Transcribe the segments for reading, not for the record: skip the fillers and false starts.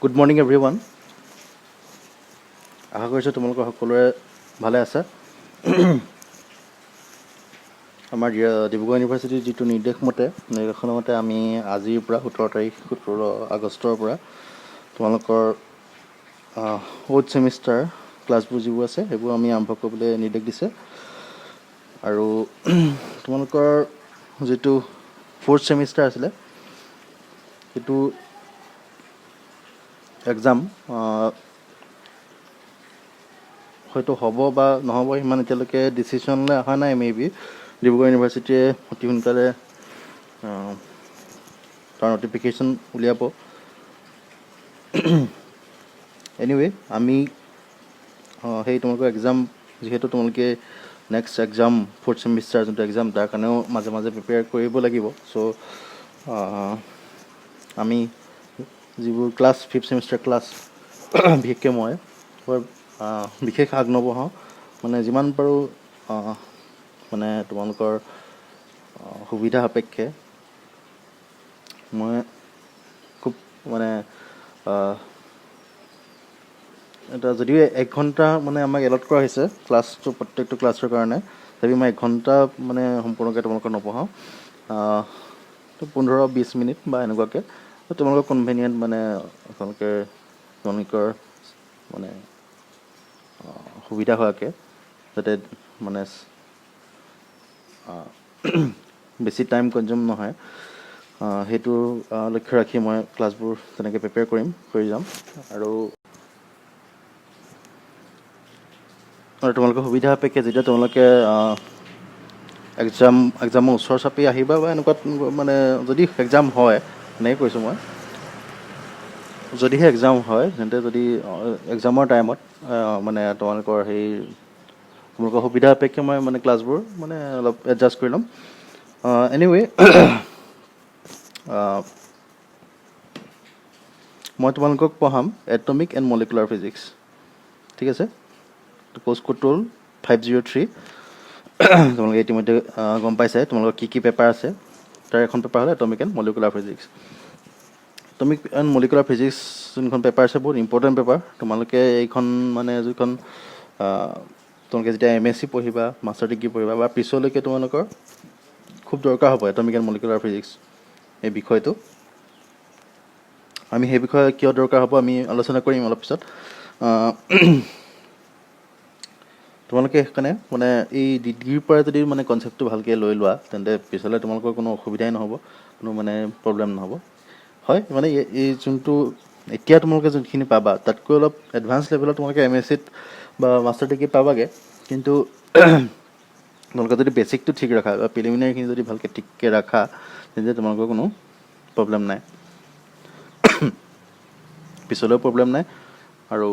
Good morning everyone. আশা কৰিছোঁ তোমালোকৰ সকলোৰে ভালে আছে। আমাৰ ডিব্ৰুগড় ইউনিভাৰ্চিটিৰ যিটো নিৰ্দেশনৰ মতে আমি আজিৰ পৰা 17 আগষ্টৰ পৰা তোমালোকৰ 4th ছেমিষ্টাৰ ক্লাছবোৰ যিবোৰ আছে সেইবোৰ আমি আৰম্ভ কৰিবলৈ নিৰ্দেশ দিছে। আৰু তোমালোকৰ যিটো 4th ছেমিষ্টাৰ আছিলে সেইটো এক্সাম হয়তো হ'ব বা নহ'ব সিমান এতিয়ালৈকে ডিচিশ্যনলৈ অহা নাই। মেবি ডিব্ৰুগড় ইউনিভাৰ্চিটিয়ে অতি সোনকালে তাৰ নটিফিকেশ্যন উলিয়াব। এনিৱে আমি সেই তোমালোকৰ এক্সাম যিহেতু তোমালোকে নেক্সট এক্সাম 4th ছেমিষ্টাৰ যোনটো এক্সাম তাৰ কাৰণেও মাজে মাজে প্ৰিপেয়াৰ কৰিব লাগিব। চ' আমি যিবোৰ ক্লাছ 5th ছেমিষ্টাৰ ক্লাছ বিশেষকৈ মই বিশেষ আগ নবঢ়াওঁ, মানে যিমান পাৰোঁ মানে তোমালোকৰ সুবিধা সাপেক্ষে মই খুব মানে এটা যদিও 1 ঘণ্টা মানে আমাক এলট কৰা হৈছে ক্লাছটো প্ৰত্যেকটো ক্লাছৰ কাৰণে, তথাপি মই 1 ঘণ্টা মানে সম্পূৰ্ণকৈ তোমালোকক নপঢ়াওঁ। তো 15-20 মিনিট বা এনেকুৱাকৈ তোমালোকৰ কনভেনিয়েণ্ট মানে তোমালোকৰ মানে সুবিধা হোৱাকৈ, যাতে মানে বেছি টাইম কনজিউম নহয়, সেইটো লক্ষ্য ৰাখি মই ক্লাছবোৰ তেনেকৈ প্ৰিপেয়াৰ কৰি যাম। আৰু তোমালোকৰ সুবিধা সাপেক্ষে যেতিয়া তোমালোকে এক্সামৰ ওচৰ চাপি আহিবা বা এনেকুৱা মানে যদি এক্সাম হয়, এনেকৈ কৈছোঁ মই, যদিহে এক্সাম হয় তেন্তে যদি এক্সামৰ টাইমত মানে তোমালোকৰ সুবিধা সাপেক্ষে মই মানে ক্লাছবোৰ মানে অলপ এডজাষ্ট কৰি ল'ম। এনিৱে মই তোমালোকক পঢ়াম এটমিক এণ্ড মলিকুলাৰ ফিজিক্স, ঠিক আছে। কোৰ্ছ কোডটো হ'ল 503। তোমালোকে ইতিমধ্যে গম পাইছে তোমালোকৰ কি পেপাৰ আছে। তাৰ এখন পেপাৰ হ'ল atomic and molecular physics. Atomic and molecular physics যোনখন পেপাৰ আছে বহুত ইম্পৰ্টেণ্ট পেপাৰ। তোমালোকে এইখন মানে যিখন তোমালোকে যেতিয়া MSc পঢ়িবা, মাষ্টাৰ ডিগ্ৰী পঢ়িবা বা পিছলৈকে তোমালোকৰ খুব দৰকাৰ হ'ব এটমিক এণ্ড মলিকুলাৰ ফিজিক্স এই বিষয়টো। আমি সেই বিষয়ে কিয় দৰকাৰ হ'ব আমি আলোচনা কৰিম অলপ পিছত। তোমালোকে সেইকাৰণে মানে এই ডিগ্ৰীৰ পৰা যদি মানে কনচেপ্টটো ভালকৈ লৈ লোৱা তেন্তে পিছলৈ তোমালোকৰ কোনো অসুবিধাই নহ'ব, কোনো মানে প্ৰব্লেম নহ'ব। হয়, মানে এই যোনটো এতিয়া তোমালোকে যোনখিনি পাবা তাতকৈ অলপ এডভান্স লেভেলত তোমালোকে MScত বা মাষ্টাৰ ডিগ্ৰী পাবাগৈ। কিন্তু তোমালোকে যদি বেছিকটো ঠিক ৰাখা বা প্ৰিলিমিনাৰীখিনি যদি ভালকৈ ঠিককৈ ৰাখা তেন্তে তোমালোকৰ কোনো প্ৰব্লেম নাই, পিছলৈও প্ৰব্লেম নাই। আৰু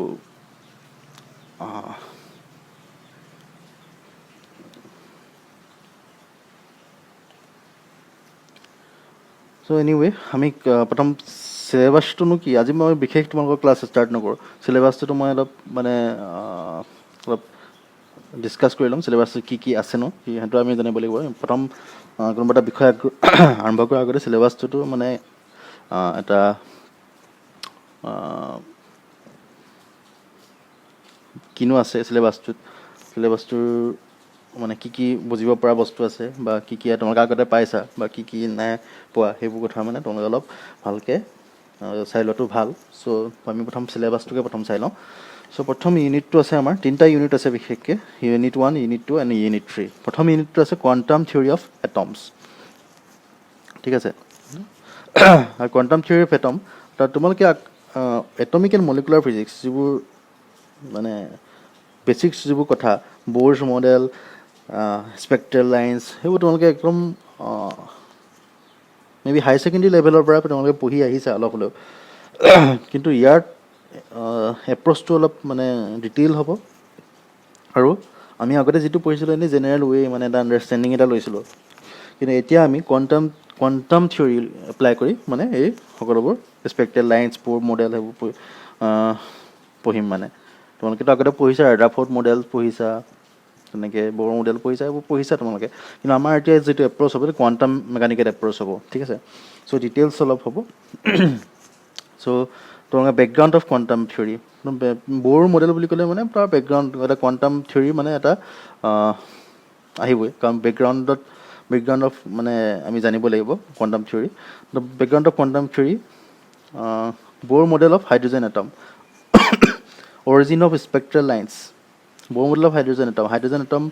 চ' এনিৱে আমি প্ৰথম চিলেবাছটোনো কি, আজি মই বিশেষ তোমালোকৰ ক্লাছ ষ্টাৰ্ট নকৰোঁ। চিলেবাছটোতো মই অলপ মানে অলপ ডিছকাছ কৰি ল'ম। চিলেবাছটো কি আছেনো সেইটো আমি জানিব লাগিব। প্ৰথম কোনোবা এটা বিষয় আৰম্ভ কৰাৰ আগতে চিলেবাছটোতো মানে এটা কিনো আছে চিলেবাছটোৰ মানে কি বুজিব পৰা বস্তু আছে বা কি তোমালোকে আগতে পাইছা বা কি নাই পোৱা, সেইবোৰ কথা মানে তোমালোকে অলপ ভালকৈ চাই লোৱাটো ভাল। চ' আমি প্ৰথম চিলেবাছটোকে চাই লওঁ। চ' প্ৰথম ইউনিটটো আছে আমাৰ 3টা ইউনিট আছে বিশেষকৈ, ইউনিট 1, ইউনিট 2 এণ্ড ইউনিট 3। প্ৰথম ইউনিটটো আছে কোৱাণ্টাম থিয়ৰী অফ এটমছ, ঠিক আছে। আৰু কোৱাণ্টাম থিয়ৰী অফ এটম তাত তোমালোকে এটমিক এণ্ড মলিকুলাৰ ফিজিক্স যিবোৰ মানে বেছিক্স যিবোৰ কথা, ব'ৰ্ছ মডেল, স্পেক্ট্ৰেল লাইন্স, সেইবোৰ তোমালোকে একদম মেবি হাই ছেকেণ্ডেৰী লেভেলৰ পৰা তোমালোকে পঢ়ি আহিছা অলপ হ'লেও। কিন্তু ইয়াৰ এপ্ৰ'চটো অলপ মানে ডিটেইল হ'ব। আৰু আমি আগতে যিটো পঢ়িছিলোঁ এনেই জেনেৰেল মানে এটা আণ্ডাৰষ্টেণ্ডিং এটা লৈছিলোঁ। কিন্তু এতিয়া আমি কোৱাণ্টাম থিয়ৰী এপ্লাই কৰি মানে এই সকলোবোৰ স্পেক্ট্ৰেল লাইন্স, ব'ৰ মডেল সেইবোৰ পঢ়িম মানে। তোমালোকেতো আগতে পঢ়িছা, ৰাদাৰফ'ৰ্ড মডেল পঢ়িছা, তেনেকৈ ব'ৰ মডেল পঢ়িছা, এইবোৰ পঢ়িছা তোমালোকে। কিন্তু আমাৰ এতিয়া যিটো এপ্ৰ'চ হ'ব সেইটো কোৱাণ্টাম মেকানিকেল এপ্ৰ'চ হ'ব, ঠিক আছে। চ' ডিটেইলছ অলপ হ'ব। চ' তোমালোকে background of quantum theory Bohr model বুলি ক'লে মানে তাৰ বেকগ্ৰাউণ্ড এটা কোৱাণ্টাম থিয়ৰী মানে এটা আহিবই কাৰণ বেকগ্ৰাউণ্ড অফ মানে আমি জানিব লাগিব quantum theory background of quantum theory Bohr model of hydrogen atom origin of spectral lines Bohr model of hydrogen atom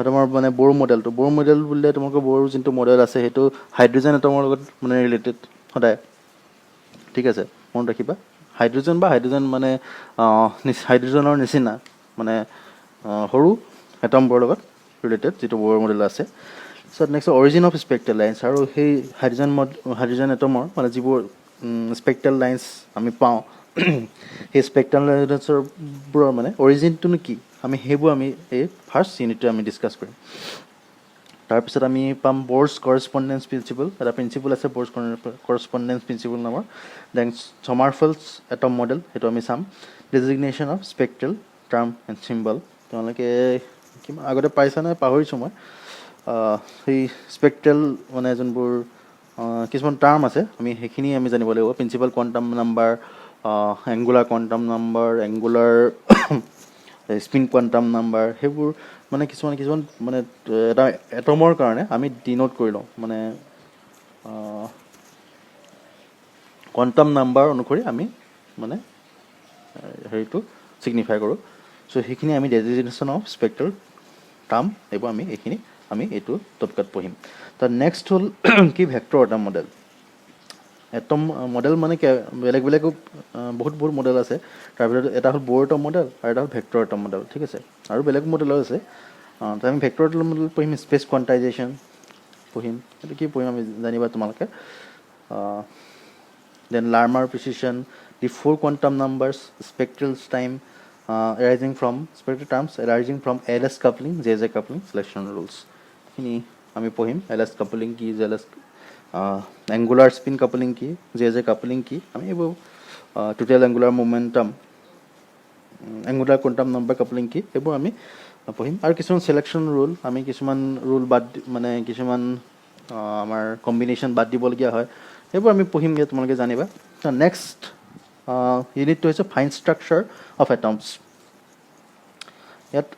তোমাৰ মানে ব'ৰ মডেল বুলিলে তোমালোকৰ ব'ৰ যোনটো মডেল আছে সেইটো হাইড্ৰজেন এটমৰ লগত মানে ৰিলেটেড সদায় ঠিক আছে মনত ৰাখিবা হাইড্ৰজেন মানে হাইড্ৰজেনৰ নিচিনা মানে সৰু এটমবোৰৰ লগত ৰিলেটেড যিটো ব'ৰ মডেল আছে চ' next origin of spectral lines আৰু সেই হাইড্ৰজেন এটমৰ মানে যিবোৰ স্পেক্ট্ৰেল লাইন্স আমি পাওঁ সেই স্পেক্ট্ৰেল লাইন্সবোৰৰ মানে অৰিজিনটোনো কি সেইবোৰ আমি এই ফাৰ্ষ্ট ইউনিটটো আমি ডিছকাছ কৰিম তাৰপিছত আমি পাম ব'ৰ্ছ কৰস্পণ্ডেঞ্চ প্ৰিন্সিপল এটা প্ৰিন্সিপল আছে ব'ৰ্ছ কৰস্পণ্ডেঞ্চ প্ৰিন্সিপল নামৰ দেন ছমাৰফেল্ডছ এটম মডেল সেইটো আমি চাম designation of spectral term and symbol তেওঁলোকে কিমান আগতে পাইছানে পাহৰিছোঁ মই সেই স্পেক্ট্ৰেল মানে যোনবোৰ কিছুমান টাৰ্ম আছে সেইখিনি আমি জানিব লাগিব principal quantum number angular quantum number angular spin quantum number সেইবোৰ মানে কিছুমান মানে এটা এটমৰ কাৰণে আমি ডিনোট কৰি লওঁ মানে কোৱাণ্টাম নাম্বাৰ অনুসৰি আমি মানে হেৰিটো ছিগনিফাই কৰোঁ চ' সেইখিনি আমি ডেজিগনেশ্যন অফ স্পেক্ট্ৰেল টাৰ্ম এইবোৰ আমি এইটো টপিকত পঢ়িম তাৰ নেক্সট হ'ল কি vector atom model atom model মানে বেলেগ বহুত মডেল আছে তাৰভিতৰত এটা হ'ল ব'ৰ এটম মডেল আৰু এটা হ'ল ভেক্টৰ এটম মডেল ঠিক আছে আৰু বেলেগ মডেলো আছে তো আমি ভেক্টৰ এটম মডেল পঢ়িম স্পেচ কোৱাণ্টাইজেশ্যন পঢ়িম এইটো কি পঢ়িম আমি জানিবা তোমালোকে then Larmor precession the 4 quantum numbers spectral time arising from spectral terms arising from LS coupling, JJ coupling, selection rules. এইখিনি আমি পঢ়িম LS coupling কি JLS angular spin coupling কি JJ coupling কি আমি এইবোৰ total angular momentum angular quantum number coupling কি এইবোৰ আমি পঢ়িম আৰু কিছুমান selection rule আমি কিছুমান rule বাদ মানে কিছুমান আমাৰ কম্বিনেশ্যন বাদ দিবলগীয়া হয় সেইবোৰ আমি পঢ়িমগৈ তোমালোকে জানিবা নেক্সট ইউনিটটো হৈছে ফাইন ষ্ট্ৰাকচাৰ অফ এটমছ ইয়াত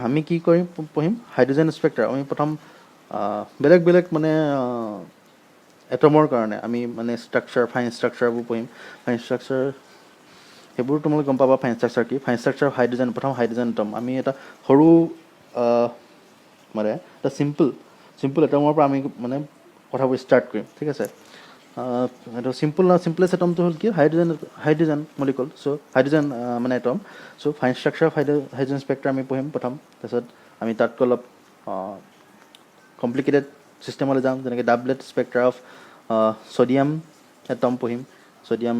আমি কি কৰিম পঢ়িম হাইড্ৰজেন স্পেক্ট্ৰা আমি প্ৰথম বেলেগ মানে এটমৰ কাৰণে আমি মানে ফাইন ষ্ট্ৰাকচাৰবোৰ পঢ়িম ফাইন ষ্ট্ৰাকচাৰ সেইবোৰ তোমালোকে গম পাবা ফাইন ষ্ট্ৰাকচাৰ কি ফাইন ষ্ট্ৰাকচাৰ অফ প্ৰথম হাইড্ৰজেন এটম আমি এটা সৰু মানে এটা চিম্পল এটমৰ পৰা আমি মানে কথাবোৰ ষ্টাৰ্ট কৰিম ঠিক আছে এইটো চিম্পলেষ্ট এটমটো হ'ল কি হাইড্ৰজেন মলিকুল চ' হাইড্ৰজেন মানে atom so' fine structure of hydrogen Spectra আমি পঢ়িম প্ৰথম তাৰপিছত আমি তাতকৈ অলপ কমপ্লিকেটেড ছিষ্টেমলৈ যাম যেনেকৈ ডাবলেট স্পেক্ট্ৰা অফ ছ'ডিয়াম এটম পঢ়িম ছ'ডিয়াম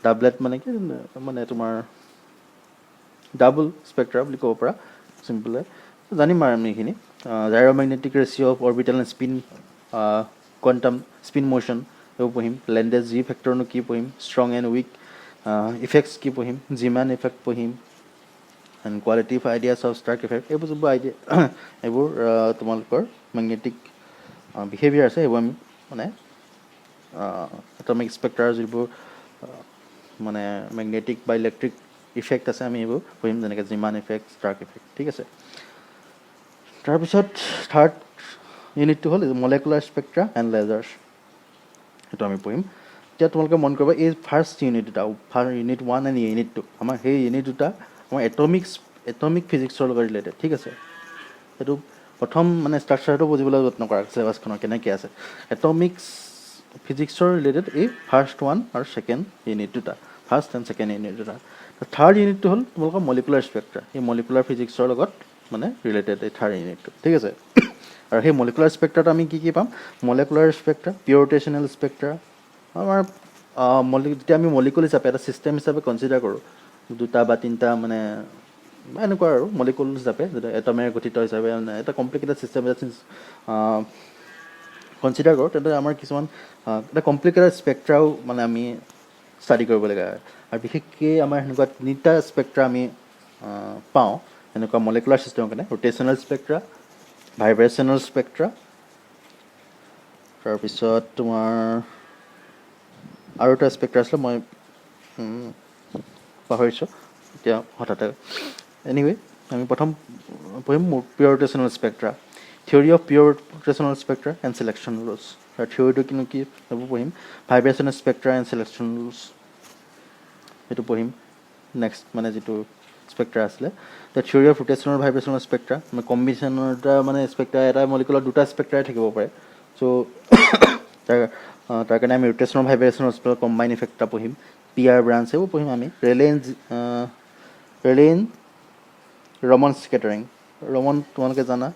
ডাবলেট মানে কি মানে তোমাৰ ডাবল স্পেক্ট্ৰা বুলি ক'ব পাৰা চিম্পলে জানিম আৰু আমি এইখিনি gyromagnetic ratio' of orbital and spin quantum spin motion এইবোৰ পঢ়িম লেণ্ডেজ জি ফেক্টৰনো কি পঢ়িম ষ্ট্ৰং এণ্ড উইক ইফেক্টছ কি পঢ়িম জিমান ইফেক্ট পঢ়িম and qualitative ideas of Stark effect এইবোৰ যোনবোৰ এইবোৰ তোমালোকৰ মেগনেটিক বিহেভিয়াৰ আছে সেইবোৰ আমি মানে এটমিক স্পেক্ট্ৰাৰ যিবোৰ মানে মেগনেটিক বা ইলেক্ট্ৰিক ইফেক্ট আছে আমি এইবোৰ পঢ়িম যেনেকৈ জিমান ইফেক্ট ষ্টাৰ্ক ইফেক্ট ঠিক আছে তাৰপিছত থাৰ্ড ইউনিটটো হ'ল মলেকুলাৰ স্পেক্ট্ৰা এণ্ড লেজাৰ্ছ সেইটো আমি পঢ়িম এতিয়া তোমালোকে মন কৰিবা এই ফাৰ্ষ্ট ইউনিট দুটা ইউনিট 1 এণ্ড ইউনিট 2 আমাৰ সেই ইউনিট দুটা আমাৰ এটমিক ফিজিক্সৰ লগত ৰিলেটেড ঠিক আছে সেইটো প্ৰথম মানে ষ্ট্ৰাকচাৰটো বুজিবলৈ যত্ন কৰা চিলেবাছখনৰ কেনেকৈ আছে এটমিক্স ফিজিক্সৰ ৰিলেটেড এই ফাৰ্ষ্ট 1 আৰু ছেকেণ্ড ইউনিট দুটা ফাৰ্ষ্ট এণ্ড ছেকেণ্ড ইউনিট দুটা থাৰ্ড ইউনিটটো হ'ল তোমালোকৰ মলিকুলাৰ স্পেক্ট্ৰা এই মলিকুলাৰ ফিজিক্সৰ লগত মানে ৰিলেটেড এই থাৰ্ড ইউনিটটো ঠিক আছে আৰু সেই মলিকুলাৰ স্পেক্ট্ৰাত আমি কি পাম মলিকুলাৰ স্পেক্ট্ৰা পিউৰটেশ্যনেল স্পেক্ট্ৰা আমাৰ যেতিয়া আমি মলিকুল হিচাপে এটা ছিষ্টেম হিচাপে কনচিডাৰ কৰোঁ দুটা বা তিনিটা মানে এনেকুৱা আৰু মলিকুল হিচাপে যেতিয়া এটমেৰে গঠিত হিচাপে মানে এটা কমপ্লিকেটেড ছিষ্টেম কনচিডাৰ কৰোঁ তেন্তে আমাৰ কিছুমান এটা কমপ্লিকেটেড স্পেক্ট্ৰাও মানে আমি ষ্টাডি কৰিবলগীয়া হয় আৰু বিশেষকৈ আমাৰ সেনেকুৱা তিনিটা স্পেক্ট্ৰা আমি পাওঁ এনেকুৱা মলিকুলাৰ ছিষ্টেমৰ কাৰণে ৰোটেশ্যনেল স্পেক্ট্ৰা ভাইব্ৰেশ্যনেল স্পেক্ট্ৰা তাৰপিছত তোমাৰ আৰু এটা স্পেক্ট্ৰা আছিলে মই পাহৰিছোঁ এতিয়া হঠাতে। এনিৱে আমি প্ৰথম পঢ়িম পিয়ৰ ৰোটেশ্যনেল Spectra, theory of pure ৰোটেশ্যনেল Spectra and selection rules. আৰু থিয়ৰীটো কিনো কি সেইবোৰ পঢ়িম। ভাইব্ৰেশ্যনেল স্পেক্ট্ৰা এণ্ড চিলেকশ্যন ৰুলছ সেইটো পঢ়িম। নেক্সট মানে যিটো স্পেক্ট্ৰা আছিলে দ্য থিয়ৰী অফ ৰোটেশ্যনেল ভাইব্ৰেশ্যনেল স্পেক্ট্ৰা, মানে কম্বিনেশ্যনৰ এটা মানে স্পেক্ট্ৰা, এটা মলিকুলত দুটা স্পেক্ট্ৰাই থাকিব পাৰে। চ' তাৰ কাৰণে আমি ৰোটেশ্যনেল ভাইব্ৰেশ্যনেল স্পেক্ট্ৰা কম্বাইন ইফেক্ট এটা পঢ়িম। পি আৰ ব্ৰাঞ্চ এইবোৰ পঢ়িম আমি। ৰেলেইন ৰমন স্কেটাৰিং, ৰমন তোমালোকে জানা,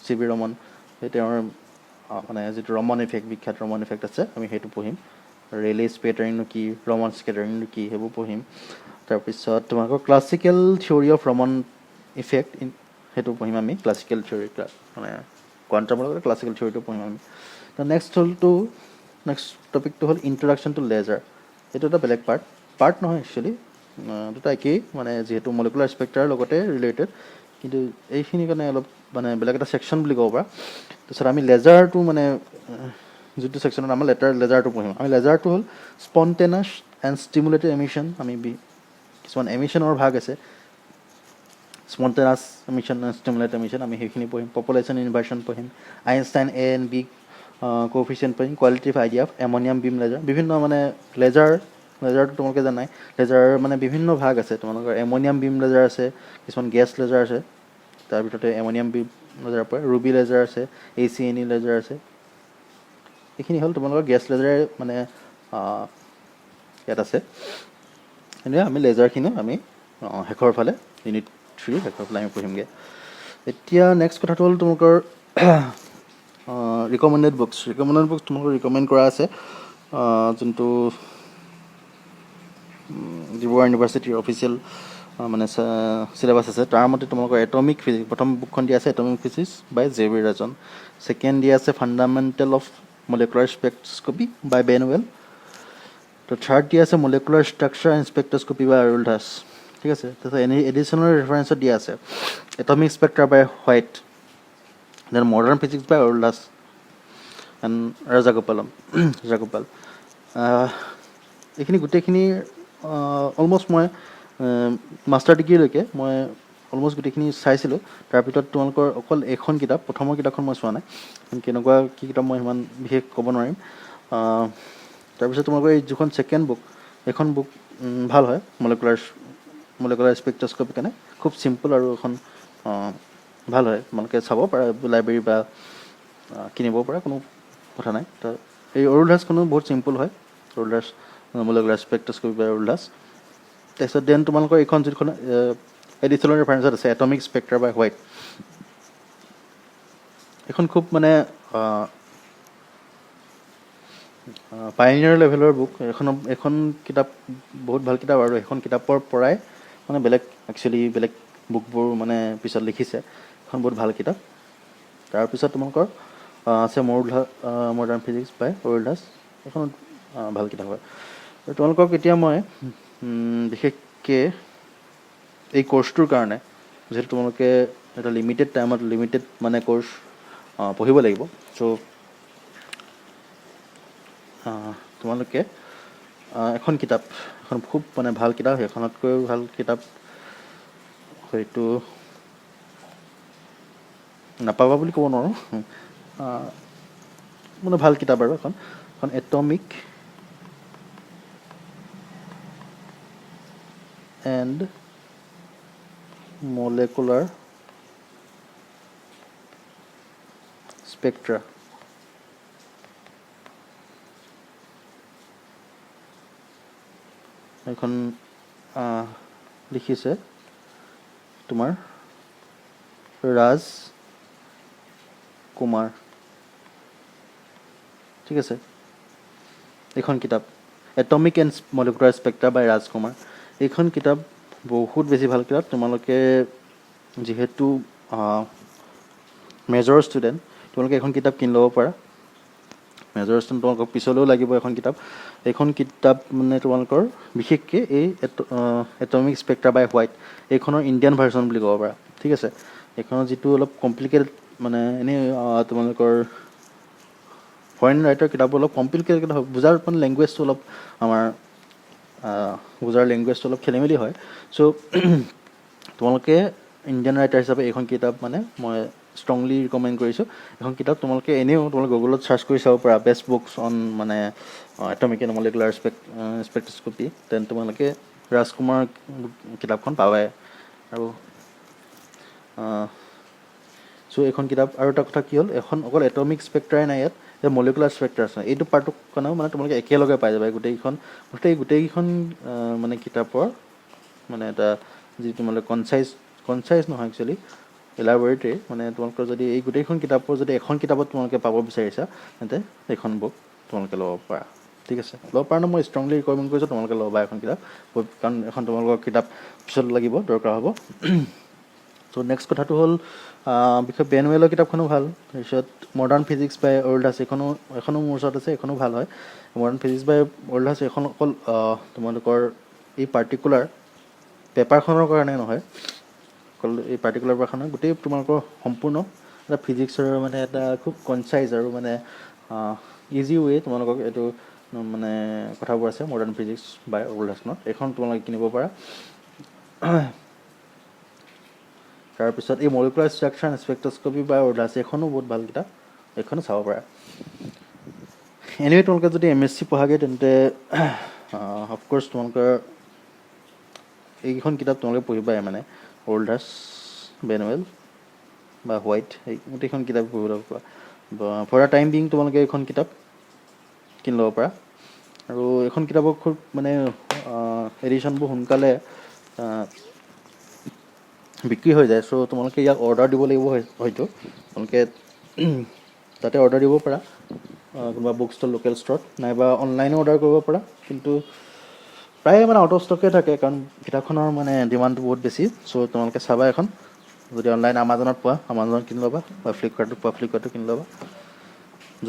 চি ভি ৰমন, সেই তেওঁৰ মানে যিটো ৰমন ইফেক্ট, বিখ্যাত ৰমন ইফেক্ট আছে, আমি সেইটো পঢ়িম। ৰেলে স্কেটাৰিংনো কি, ৰমন স্কেটাৰিংনো কি, সেইবোৰ পঢ়িম। তাৰপিছত তোমালোকৰ classical theory of Raman effect সেইটো পঢ়িম আমি। ক্লাছিকেল থিয়ৰী মানে কোৱাণ্টামৰ লগত ক্লাছিকেল থিয়ৰীটো পঢ়িম আমি। নেক্সট টপিকটো হ'ল ইণ্ট্ৰডাকশ্যন টু লেজাৰ। এইটো এটা বেলেগ পাৰ্ট নহয় একচুৱেলি, দুটা একেই, মানে যিহেতু মলিকুলাৰ স্পেক্ট্ৰাৰ লগতে ৰিলেটেড, কিন্তু এইখিনিৰ কাৰণে অলপ মানে বেলেগ এটা ছেকশ্যন বুলি ক'ব পাৰা। তাৰপিছত আমি লেজাৰটো মানে যিটো ছেকশ্যনত আমাৰ লেজাৰটো পঢ়িম আমি। লেজাৰটো হ'ল স্পণ্টেনাছ এণ্ড ষ্টিমুলেটেড এমিশ্যন। আমি কিছুমান এমিশ্যনৰ ভাগ আছে, স্পণ্টেনাছ এমিশ্যন, ষ্টিমুলেটেড এমিশ্যন, আমি সেইখিনি পঢ়িম। পপুলেশ্যন ইনভাৰ্চন পঢ়িম। Einstein A and B coefficient পঢ়িম। Qualitative idea of ammonia beam laser. বিভিন্ন মানে লেজাৰটো তোমালোকে জানাই, লেজাৰৰ মানে বিভিন্ন ভাগ আছে। তোমালোকৰ এমনিয়াম বিম লেজাৰ আছে, কিছুমান গেছ লেজাৰ আছে, তাৰ ভিতৰতে এমনিয়াম বিম লেজাৰ পৰে। ৰুবি লেজাৰ আছে, ACNE লেজাৰ আছে। এইখিনি হ'ল তোমালোকৰ গেছ লেজাৰে মানে ইয়াত আছে। এনেই আমি লেজাৰখিনিও আমি শেষৰ ফালে ইউনিট 3 শেষৰ ফালে আমি পঢ়িমগৈ। এতিয়া নেক্সট কথাটো হ'ল তোমালোকৰ ৰিকমেণ্ডেড বুকছ তোমালোকৰ ৰিকমেণ্ড কৰা আছে, যোনটো ডিব্ৰুগড় ইউনিভাৰ্চিটিৰ অফিচিয়েল মানে চিলেবাছ আছে। তাৰ মতে তোমালোকৰ এটমিক ফিজিক্স, প্ৰথম বুকখন দিয়া আছে atomic physics by J B. Rajan. Second দিয়া আছে fundamental of molecular spectroscopy by Banwell. তো থাৰ্ড দিয়া আছে molecular structure and spectroscopy by Arul Das. ঠিক আছে। তাৰপিছত এডিশ্যনেল ৰেফাৰেঞ্চত দিয়া আছে atomic spectra by White, then modern physics by Arul Das and Rajagopal. এইখিনি গোটেইখিনি অলম'ষ্ট মই মাষ্টাৰ ডিগ্ৰীলৈকে মই অলম'ষ্ট গোটেইখিনি চাইছিলোঁ। তাৰ ভিতৰত তোমালোকৰ অকল এইখন কিতাপ, প্ৰথমৰ কিতাপখন মই চোৱা নাই, কেনেকুৱা কি কিতাপ মই সিমান বিশেষ ক'ব নোৱাৰিম। তাৰপিছত তোমালোকৰ এই যিখন ছেকেণ্ড বুক, এইখন বুক ভাল হয় মলিকুলাৰ স্পেক্ট্ৰস্কপিৰ কাৰণে, খুব চিম্পল আৰু এখন ভাল হয়। তোমালোকে চাব পাৰা লাইব্ৰেৰী বা কিনিব পাৰা, কোনো কথা নাই। তো এই অৰুল দাসখনো বহুত চিম্পল হয়, Arul Das molecular spectroscopy by Arul Das. তাৰপিছত দেন তোমালোকৰ এইখন যিখন এডিশ্যনেল ৰেফাৰেঞ্চত আছে এটমিক স্পেক্ট্ৰা বাই হোৱাইট, এইখন খুব মানে পাইনিয়াৰ লেভেলৰ বুক। এখন কিতাপ বহুত ভাল কিতাপ, আৰু এখন কিতাপৰ পৰাই মানে বেলেগ বুকবোৰ মানে পিছত লিখিছে। এখন বহুত ভাল কিতাপ। তাৰপিছত তোমালোকৰ আছে modern physics by Arul Das, এখন ভাল কিতাপ হয়। তোমালোকক এতিয়া মই বিশেষকৈ এই কৰ্চটোৰ কাৰণে, যিহেতু তোমালোকে এটা লিমিটেড টাইমত লিমিটেড মানে কৰ্চ পঢ়িব লাগিব, চ' তোমালোকে এখন খুব মানে ভাল কিতাপ, সেইখনতকৈও ভাল কিতাপ হয়তো নাপাবা বুলি ক'ব নোৱাৰোঁ, মানে ভাল কিতাপ আৰু এখন এটমিক এণ্ড মলিকুলাৰ স্পেক্ট্ৰা। এখন লিখিছে তোমাৰ ৰাজ কুমাৰ। ঠিক আছে। এইখন কিতাপ এটমিক এণ্ড মলিকুলাৰ স্পেক্ট্ৰা বাই ৰাজ কুমাৰ, এইখন কিতাপ বহুত বেছি ভাল কিতাপ। তোমালোকে যিহেতু মেজৰ ষ্টুডেণ্ট, তোমালোকে এইখন কিতাপ কিনি ল'ব পাৰা। মেজৰ ষ্টুডেণ্ট তোমালোকক পিছলৈও লাগিব এইখন কিতাপ মানে তোমালোকৰ বিশেষকৈ এই এটমিক স্পেক্ট্ৰা বাই হোৱাইট, এইখনৰ ইণ্ডিয়ান ভাৰ্চন বুলি ক'ব পাৰা। ঠিক আছে। এইখনৰ যিটো অলপ কমপ্লিকেটেড, মানে এনেই তোমালোকৰ ফৰেইন ৰাইটাৰ কিতাপবোৰ অলপ কমপ্লিকেটেড হয়, বুজাৰ মানে লেংগুৱেজটো অলপ আমাৰ বুজাৰ লেংগুৱেজটো অলপ খেলি মেলি হয়। চ' তোমালোকে ইণ্ডিয়ান ৰাইটাৰ হিচাপে এইখন কিতাপ মানে মই ষ্ট্ৰংলি ৰিকমেণ্ড কৰিছোঁ। এখন কিতাপ তোমালোকে এনেও তোমালোকে গুগলত চাৰ্চ কৰি চাব পাৰা, বেষ্ট বুকছ অন মানে এটমিক এণ্ড মলিকুলাৰ স্পেক্ট্ৰস্কপি, দেন তোমালোকে ৰাজকুমাৰ কিতাপখন পাবাই। আৰু চ' এইখন কিতাপ আৰু এটা কথা কি হ'ল, এখন অকল এটমিক স্পেক্ট্ৰাই নাই, ইয়াত মলিকুলাৰ স্পেক্ট্ৰা আছে। এইটো পাৰ্টৰ কাৰণেও মানে তোমালোকে একেলগে পাই যাবা গোটেইকেইখন মানে কিতাপৰ মানে এটা যি তোমালোকে কনচাইজ নহয় একচুৱেলি, এলাবৰেটৰী মানে তোমালোকৰ যদি এই গোটেইখন কিতাপৰ যদি এখন কিতাপত তোমালোকে পাব বিচাৰিছা, তেন্তে এইখন বুক তোমালোকে ল'ব পাৰা। ঠিক আছে, ল'ব পাৰা ন, মই ষ্ট্ৰংলি ৰিকমেণ্ড কৰিছোঁ তোমালোকে ল'বা এখন কিতাপ, কাৰণ এখন তোমালোকৰ কিতাপ পিছত লাগিব, দৰকাৰ হ'ব। চ' নেক্সট কথাটো হ'ল বিশেষ বেনৱেলৰ কিতাপখনো ভাল। তাৰপিছত মডাৰ্ণ ফিজিক্স বাই অল্ডাছ এখনো মোৰ ওচৰত আছে, এখনো ভাল হয়। মডাৰ্ণ ফিজিক্স বাই অল্ডাছ এখন অকল তোমালোকৰ এই পাৰ্টিকুলাৰ পেপাৰখনৰ কাৰণে নহয়, অকল এই পাৰ্টিকুলাৰ পেপাৰখনৰ গোটেই তোমালোকৰ সম্পূৰ্ণ এটা ফিজিক্সৰ মানে এটা খুব কনচাইজ আৰু মানে ইজি ৱে তোমালোকক এইটো মানে কথাবোৰ আছে মডাৰ্ণ ফিজিক্স বাই অল্ডাছখনত, এইখন তোমালোকে কিনিব পাৰা। তাৰপিছত এই মলিকুলাৰ ষ্ট্ৰাকচাৰ এণ্ড স্পেক্ট্ৰস্কপি বাই অল্ডাছ এইখনো বহুত ভাল কিতাপ, এইখনো চাব পাৰা। এনিৱে তোমালোকে যদি MSc পঢ়াগৈ তেন্তে অফক'ৰ্ছ তোমালোকৰ এইকেইখন কিতাপ তোমালোকে পঢ়িবাই, মানে অল্ডাছ, বেনৱেল বা হোৱাইট, এই গোটেইখন কিতাপ পঢ়িব পাৰা। ফৰ দ্য টাইম বিং তোমালোকে এইখন কিতাপ কিনি ল'ব পাৰা। আৰু এইখন কিতাপৰ খুব মানে এডিশ্যনবোৰ সোনকালে বিক্ৰী হৈ যায়। চ' তোমালোকে ইয়াক অৰ্ডাৰ দিব লাগিব, হয়তো তোমালোকে তাতে অৰ্ডাৰ দিব পাৰা, কোনোবা বুক ষ্টল, লোকেল ষ্টৰত, নাইবা অনলাইনো অৰ্ডাৰ কৰিব পাৰা। কিন্তু প্ৰায়ে মানে আউট অফ ষ্টকে থাকে, কাৰণ কিতাপখনৰ মানে ডিমাণ্ডটো বহুত বেছি। চ' তোমালোকে চাবা এখন, যদি অনলাইন আমাজনত পোৱা আমাজনত কিনি ল'বা, বা ফ্লিপকাৰ্টটো কিনি ল'বা।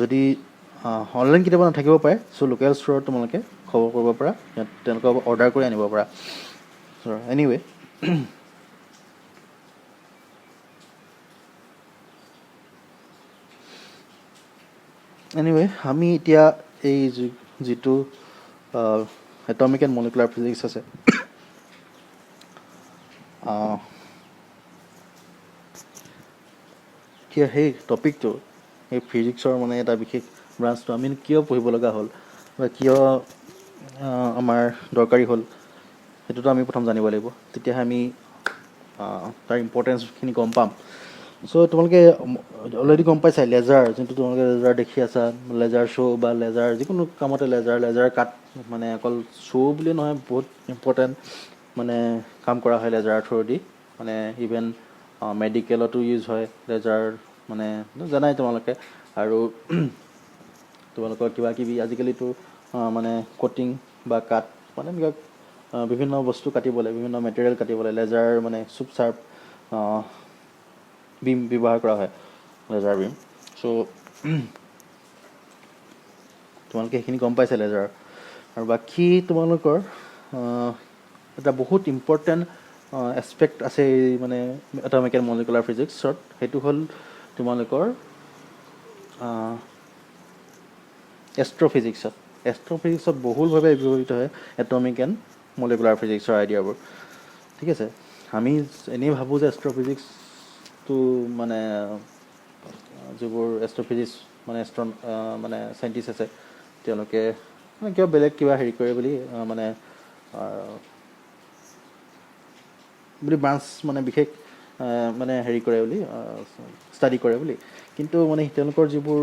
যদি অনলাইন কিতাপ নাথাকিব পাৰে, চ' লোকেল ষ্টৰত তোমালোকে খবৰ কৰিব পাৰা, তেওঁলোকক অৰ্ডাৰ কৰি আনিব পাৰা। এনিৱে আমি এতিয়া এই যিটো এটমিক এণ্ড মলিকুলাৰ ফিজিক্স আছে, এতিয়া সেই টপিকটো, সেই ফিজিক্সৰ মানে এটা বিশেষ ব্ৰাঞ্চটো আমি কিয় পঢ়িব লগা হ'ল বা কিয় আমাৰ দৰকাৰী হ'ল, সেইটোতো আমি প্ৰথম জানিব লাগিব, তেতিয়াহে আমি তাৰ ইম্পৰ্টেঞ্চখিনি গম পাম। চ' তোমালোকে অলৰেডি গম পাইছা লেজাৰ, যোনটো তোমালোকে লেজাৰ দেখি আছা, লেজাৰ শ্ব' বা লেজাৰ যিকোনো কামতে লেজাৰ কাট, মানে অকল শ্ব' বুলিয়ে নহয়, বহুত ইম্পৰ্টেণ্ট মানে কাম কৰা হয় লেজাৰৰ থ্ৰুদি, মানে ইভেন মেডিকেলতো ইউজ হয় লেজাৰ, মানে জানাই তোমালোকে। আৰু তোমালোকৰ কিবা কিবি আজিকালিতো মানে কটিং বা কাট, মানে এনেকুৱা বিভিন্ন বস্তু কাটিবলৈ, বিভিন্ন মেটেৰিয়েল কাটিবলৈ লেজাৰ মানে খুব চাৰ্প বিম ব্যৱহাৰ কৰা হয়, লেজাৰ বিম। চ' তোমালোকে সেইখিনি গম পাইছা লেজাৰ। আৰু বাকী তোমালোকৰ এটা বহুত ইম্পৰ্টেণ্ট এছপেক্ট আছে এই মানে এটমিক এণ্ড মলিকুলাৰ ফিজিক্সত, সেইটো হ'ল তোমালোকৰ এষ্ট্ৰ'ফিজিক্সত বহুলভাৱে ব্যৱহৃত হয় এটমিক এণ্ড মলিকুলাৰ ফিজিক্সৰ আইডিয়াবোৰ। ঠিক আছে, আমি এনেই ভাবোঁ যে এষ্ট্ৰ'ফিজিক্সটো মানে যিবোৰ এষ্ট্ৰ'ফিজিক্স মানে চাইণ্টিষ্ট আছে, তেওঁলোকে মানে কিবা বেলেগ কিবা হেৰি কৰে বুলি মানে ব্ৰাঞ্চ মানে বিশেষ মানে হেৰি কৰে বুলি, ষ্টাডি কৰে বুলি। কিন্তু মানে তেওঁলোকৰ যিবোৰ